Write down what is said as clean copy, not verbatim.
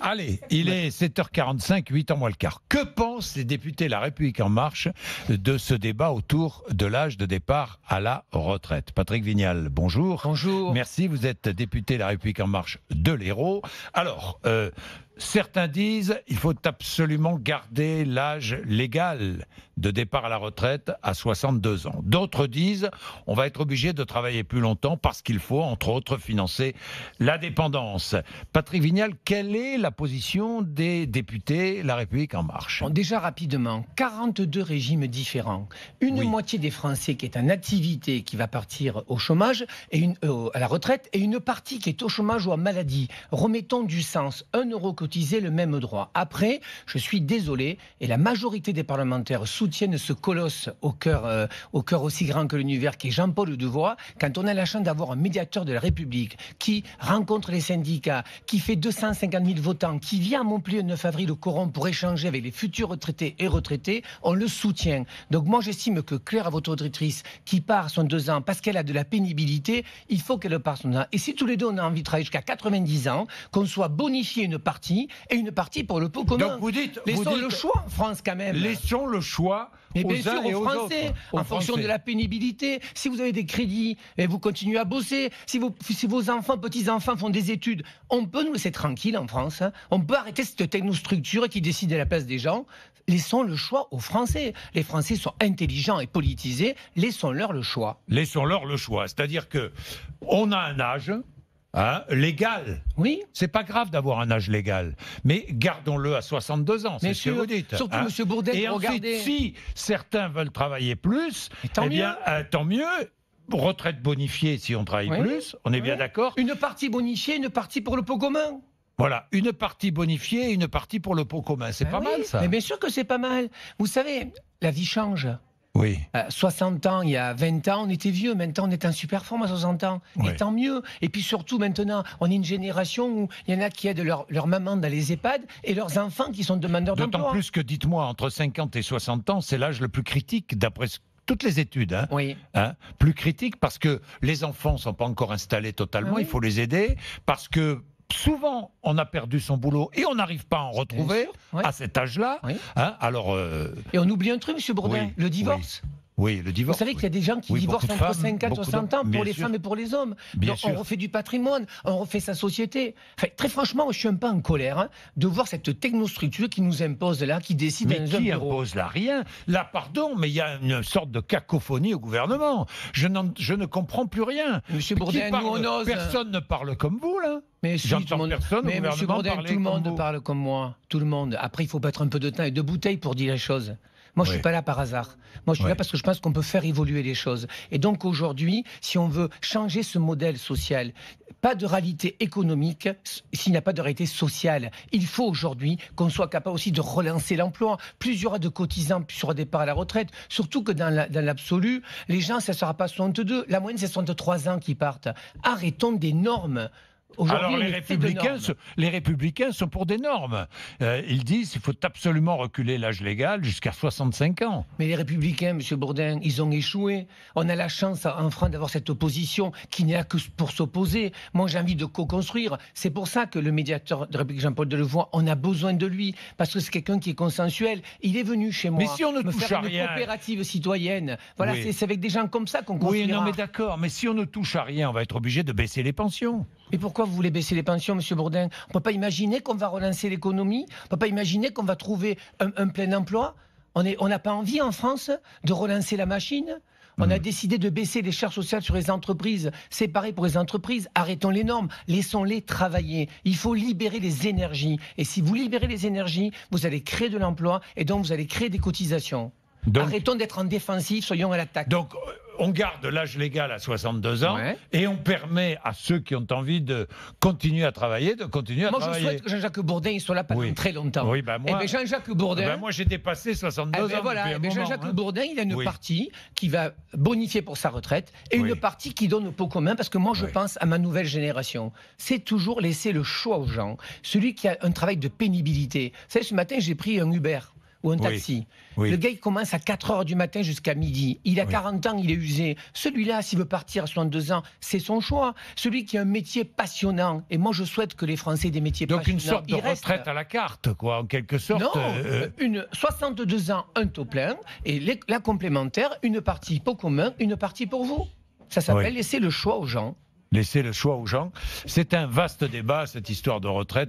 Allez, il est 7h45, 8h moins le quart. Que pensent les députés La République En Marche de ce débat autour de l'âge de départ à la retraite? Patrick Vignal, bonjour. Bonjour. Merci, vous êtes député La République En Marche de l'Hérault. Alors, certains disent qu'il faut absolument garder l'âge légal de départ à la retraite à 62 ans. D'autres disent on va être obligé de travailler plus longtemps parce qu'il faut, entre autres, financer la dépendance. Patrick Vignal, quelle est la position des députés La République En Marche? Bon, déjà rapidement, 42 régimes différents. Une moitié des Français qui est en activité, qui va partir au chômage, et à la retraite, et une partie qui est au chômage ou en maladie. Remettons du sens. 1 euro cotisé, le même droit. Après, je suis désolé, et la majorité des parlementaires soutiennent ce colosse au cœur aussi grand que l'univers, qui est Jean-Paul Delevoye, quand on a la chance d'avoir un médiateur de la République qui rencontre les syndicats, qui fait 250 000 votants, qui vient à Montpellier le 9 avril au Coron pour échanger avec les futurs retraités et retraités, on le soutient. Donc moi j'estime que Claire, votre auditrice, qui part son 2 ans parce qu'elle a de la pénibilité, il faut qu'elle parte son 2 ans. Et si tous les deux on a envie de travailler jusqu'à 90 ans, qu'on soit bonifié une partie et une partie pour le pot commun. Donc vous dites, laissons le choix en France quand même. Laissons le choix mais aux bien sûr, uns et aux Français, autres. en fonction de la pénibilité. Si vous avez des crédits et vous continuez à bosser, si vos enfants, petits-enfants font des études, on peut nous laisser tranquille en France. Hein. On peut arrêter cette technostructure qui décide à la place des gens. Laissons le choix aux Français. Les Français sont intelligents et politisés. Laissons-leur le choix. Laissons-leur le choix. C'est-à-dire que on a un âge... légal. Oui. C'est pas grave d'avoir un âge légal, mais gardons-le à 62 ans, c'est ce que vous dites. Surtout, M. Bourdin, et ensuite, regardez... si certains veulent travailler plus, tant mieux. Retraite bonifiée si on travaille plus, on est bien d'accord. Une partie bonifiée, une partie pour le pot commun. Voilà, une partie bonifiée et une partie pour le pot commun. C'est pas mal, ça. Mais bien sûr que c'est pas mal. Vous savez, la vie change. Oui. 60 ans, il y a 20 ans, on était vieux. Maintenant, on est en super forme à 60 ans. Et tant mieux. Et puis surtout, maintenant, on est une génération où il y en a qui aident leur maman dans les EHPAD et leurs enfants qui sont demandeurs d'emploi. D'autant plus que, dites-moi, entre 50 et 60 ans, c'est l'âge le plus critique, d'après toutes les études. Plus critique parce que les enfants ne sont pas encore installés totalement, il faut les aider, parce que souvent, on a perdu son boulot et on n'arrive pas à en retrouver à cet âge-là. Et on oublie un truc, M. Bourdin, le divorce. Oui, le divorce. Vous savez qu'il y a des gens qui divorcent entre 50 et 60 ans pour les femmes et pour les hommes. Donc on refait du patrimoine, on refait sa société. Enfin, très franchement, je suis un peu en colère de voir cette technostructure qui nous impose là, qui décide dans un bureau. Mais qui impose là? Rien. Là, pardon, mais il y a une sorte de cacophonie au gouvernement. Je ne comprends plus rien. Monsieur Bourdin, nous on ose. Personne ne parle comme vous, là. Mais si, personne mais M. Bourdin, tout le monde parle comme moi. Tout le monde. Après, il faut mettre un peu de temps et de bouteilles pour dire les choses. Moi, je ne suis pas là par hasard. Moi, je suis là parce que je pense qu'on peut faire évoluer les choses. Et donc, aujourd'hui, si on veut changer ce modèle social, pas de réalité économique s'il n'y a pas de réalité sociale. Il faut aujourd'hui qu'on soit capable aussi de relancer l'emploi. Plus il y aura de cotisants, plus il y aura départ à la retraite. Surtout que dans l'absolu, les gens, ça ne sera pas 62. La moyenne, c'est 63 ans qui partent. Arrêtons des normes. Alors les républicains sont pour des normes. Ils disent qu'il faut absolument reculer l'âge légal jusqu'à 65 ans. Mais les républicains, M. Bourdin, ils ont échoué. On a la chance en France d'avoir cette opposition qui n'est là que pour s'opposer. Moi, j'ai envie de co-construire. C'est pour ça que le médiateur de République Jean-Paul Delevoye, on a besoin de lui. Parce que c'est quelqu'un qui est consensuel. Il est venu chez moi si on ne touche faire à rien... une coopérative citoyenne. Voilà, c'est avec des gens comme ça qu'on construira. Oui, non, mais d'accord. Mais si on ne touche à rien, on va être obligé de baisser les pensions. Mais pourquoi vous voulez baisser les pensions, M. Bourdin? On ne peut pas imaginer qu'on va relancer l'économie. On ne peut pas imaginer qu'on va trouver un plein emploi. On n'a pas envie en France de relancer la machine. On a décidé de baisser les charges sociales sur les entreprises. C'est pareil pour les entreprises. Arrêtons les normes. Laissons-les travailler. Il faut libérer les énergies. Et si vous libérez les énergies, vous allez créer de l'emploi et donc vous allez créer des cotisations. Arrêtons d'être en défensif, soyons à l'attaque. Donc, on garde l'âge légal à 62 ans et on permet à ceux qui ont envie de continuer à travailler, de continuer à travailler. Moi, je souhaite que Jean-Jacques Bourdin il soit là pendant très longtemps. Oui, ben moi, Jean-Jacques Bourdin... moi, j'ai dépassé 62 ans voilà, Jean-Jacques Bourdin, il a une partie qui va bonifier pour sa retraite et une partie qui donne au pot commun, parce que moi, je pense à ma nouvelle génération. C'est toujours laisser le choix aux gens. Celui qui a un travail de pénibilité. Vous savez, ce matin, j'ai pris un Uber. ou un Oui. taxi. Oui. Le gars, il commence à 4 heures du matin jusqu'à midi. Il a 40 ans, il est usé. Celui-là, s'il veut partir à 62 ans, c'est son choix. Celui qui a un métier passionnant, et moi je souhaite que les Français aient des métiers Donc passionnants. une sorte de retraite à la carte, quoi, en quelque sorte. Non, 62 ans, un taux plein, et la complémentaire, une partie pour commun, une partie pour vous. Ça s'appelle laisser le choix aux gens. Laisser le choix aux gens. C'est un vaste débat, cette histoire de retraite.